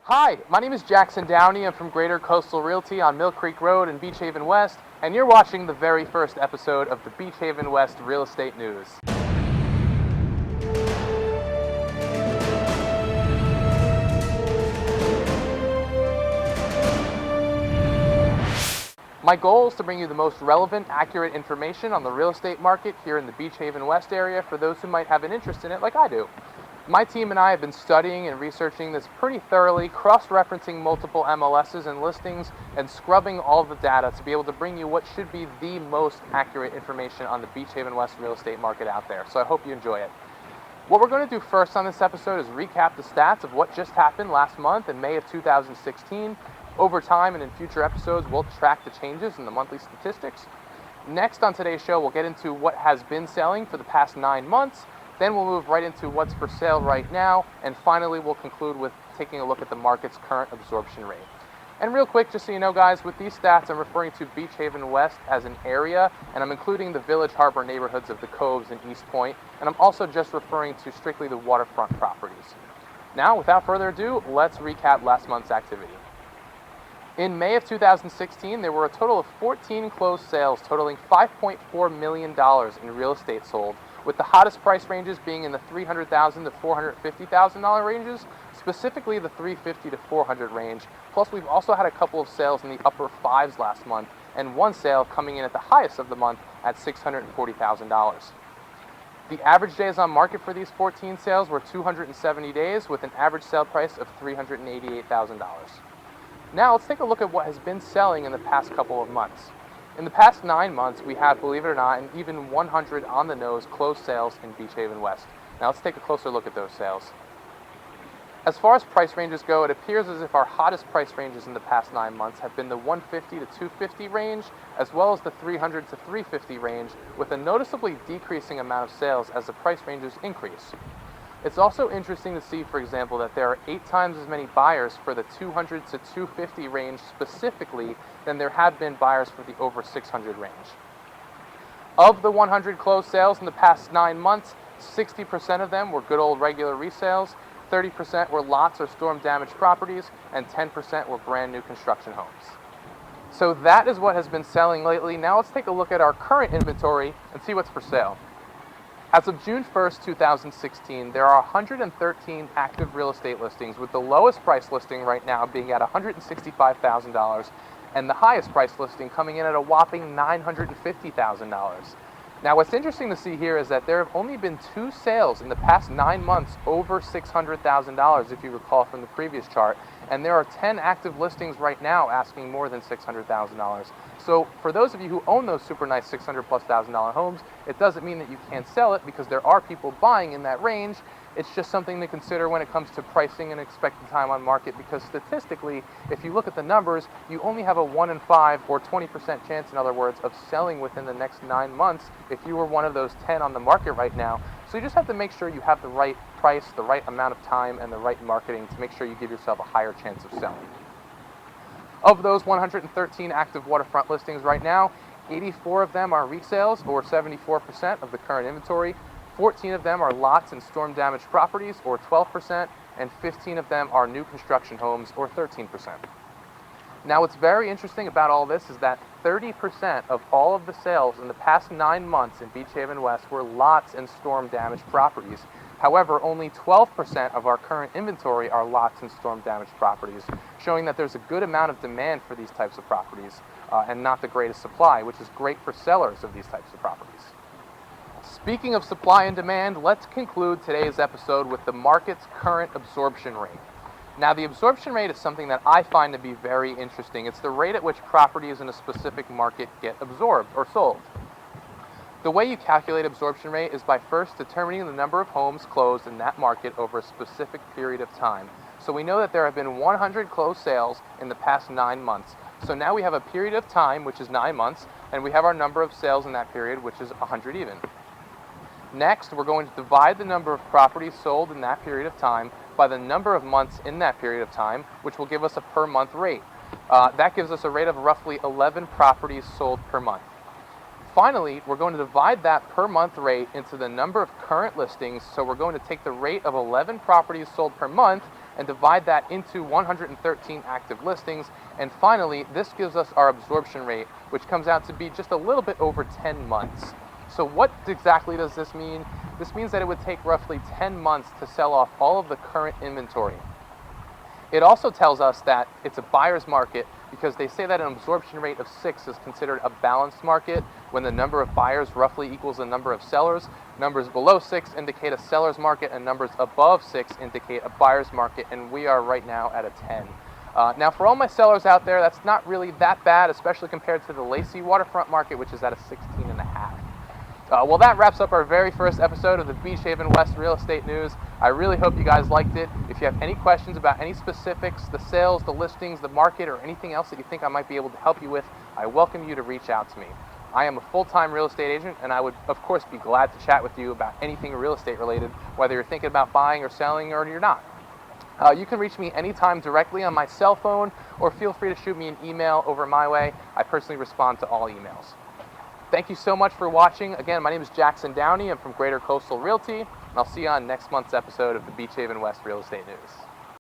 Hi, my name is Jackson Downey. I'm from Greater Coastal Realty on Mill Creek Road in Beach Haven West, and you're watching the very first episode of the Beach Haven West Real Estate News. My goal is to bring you the most relevant, accurate information on the real estate market here in the Beach Haven West area for those who might have an interest in it like I do. My team and I have been studying and researching this pretty thoroughly, cross-referencing multiple MLSs and listings, and scrubbing all of the data to be able to bring you what should be the most accurate information on the Beach Haven West real estate market out there. So I hope you enjoy it. What we're going to do first on this episode is recap the stats of what just happened last month in May of 2016. Over time and in future episodes, we'll track the changes in the monthly statistics. Next on today's show, we'll get into what has been selling for the past 9 months. Then we'll move right into what's for sale right now, and finally we'll conclude with taking a look at the market's current absorption rate. And real quick, just so you know guys, with these stats I'm referring to Beach Haven West as an area, and I'm including the Village Harbor neighborhoods of the Coves and East Point, and I'm also just referring to strictly the waterfront properties. Now, without further ado, let's recap last month's activity. In May of 2016, there were a total of 14 closed sales totaling $5.4 million in real estate sold, with the hottest price ranges being in the $300,000 to $450,000 ranges, specifically the $350 to $400 range. Plus, we've also had a couple of sales in the upper fives last month, and one sale coming in at the highest of the month at $640,000. The average days on market for these 14 sales were 270 days, with an average sale price of $388,000. Now, let's take a look at what has been selling in the past couple of months. In the past 9 months, we have, believe it or not, an even 100 on-the-nose closed sales in Beach Haven West. Now let's take a closer look at those sales. As far as price ranges go, it appears as if our hottest price ranges in the past 9 months have been the 150 to 250 range, as well as the 300 to 350 range, with a noticeably decreasing amount of sales as the price ranges increase. It's also interesting to see, for example, that there are 8 times as many buyers for the 200 to 250 range specifically than there have been buyers for the over 600 range. Of the 100 closed sales in the past 9 months, 60% of them were good old regular resales, 30% were lots or storm damaged properties, and 10% were brand new construction homes. So that is what has been selling lately. Now let's take a look at our current inventory and see what's for sale. As of June 1st, 2016, there are 113 active real estate listings, with the lowest price listing right now being at $165,000 and the highest price listing coming in at a whopping $950,000. Now, what's interesting to see here is that there have only been 2 sales in the past 9 months over $600,000, if you recall from the previous chart, and there are 10 active listings right now asking more than $600,000. So for those of you who own those super nice $600,000+ homes, it doesn't mean that you can't sell it, because there are people buying in that range. It's just something to consider when it comes to pricing and expected time on market, because statistically, if you look at the numbers, you only have a 1 in 5 or 20% chance, in other words, of selling within the next 9 months if you were one of those 10 on the market right now. So you just have to make sure you have the right price, the right amount of time, and the right marketing to make sure you give yourself a higher chance of selling. Of those 113 active waterfront listings right now, 84 of them are resales, or 74% of the current inventory. 14 of them are lots and storm damaged properties, or 12%, and 15 of them are new construction homes, or 13%. Now, what's very interesting about all this is that 30% of all of the sales in the past 9 months in Beach Haven West were lots and storm damaged properties. However, only 12% of our current inventory are lots and storm damaged properties, showing that there's a good amount of demand for these types of properties and not the greatest supply, which is great for sellers of these types of properties. Speaking of supply and demand, let's conclude today's episode with the market's current absorption rate. Now, the absorption rate is something that I find to be very interesting. It's the rate at which properties in a specific market get absorbed or sold. The way you calculate absorption rate is by first determining the number of homes closed in that market over a specific period of time. So we know that there have been 100 closed sales in the past 9 months. So now we have a period of time, which is 9 months, and we have our number of sales in that period, which is 100 even. Next, we're going to divide the number of properties sold in that period of time by the number of months in that period of time, which will give us a per month rate. That gives us a rate of roughly 11 properties sold per month. Finally, we're going to divide that per month rate into the number of current listings. So we're going to take the rate of 11 properties sold per month and divide that into 113 active listings. And finally, this gives us our absorption rate, which comes out to be just a little bit over 10 months. So what exactly does this mean? This means that it would take roughly 10 months to sell off all of the current inventory. It also tells us that it's a buyer's market because they say that an absorption rate of 6 is considered a balanced market when the number of buyers roughly equals the number of sellers. Numbers below 6 indicate a seller's market, and numbers above 6 indicate a buyer's market, and we are right now at a 10. Now, for all my sellers out there, that's not really that bad, especially compared to the Lacey Waterfront market, which is at a 16.5. Well, that wraps up our very first episode of the Beach Haven West Real Estate News. I really hope you guys liked it. If you have any questions about any specifics, the sales, the listings, the market, or anything else that you think I might be able to help you with, I welcome you to reach out to me. I am a full-time real estate agent, and I would, of course, be glad to chat with you about anything real estate related, whether you're thinking about buying or selling or you're not. You can reach me anytime directly on my cell phone, or feel free to shoot me an email over my way. I personally respond to all emails. Thank you so much for watching. Again, my name is Jackson Downey. I'm from Greater Coastal Realty, and I'll see you on next month's episode of the Beach Haven West Real Estate News.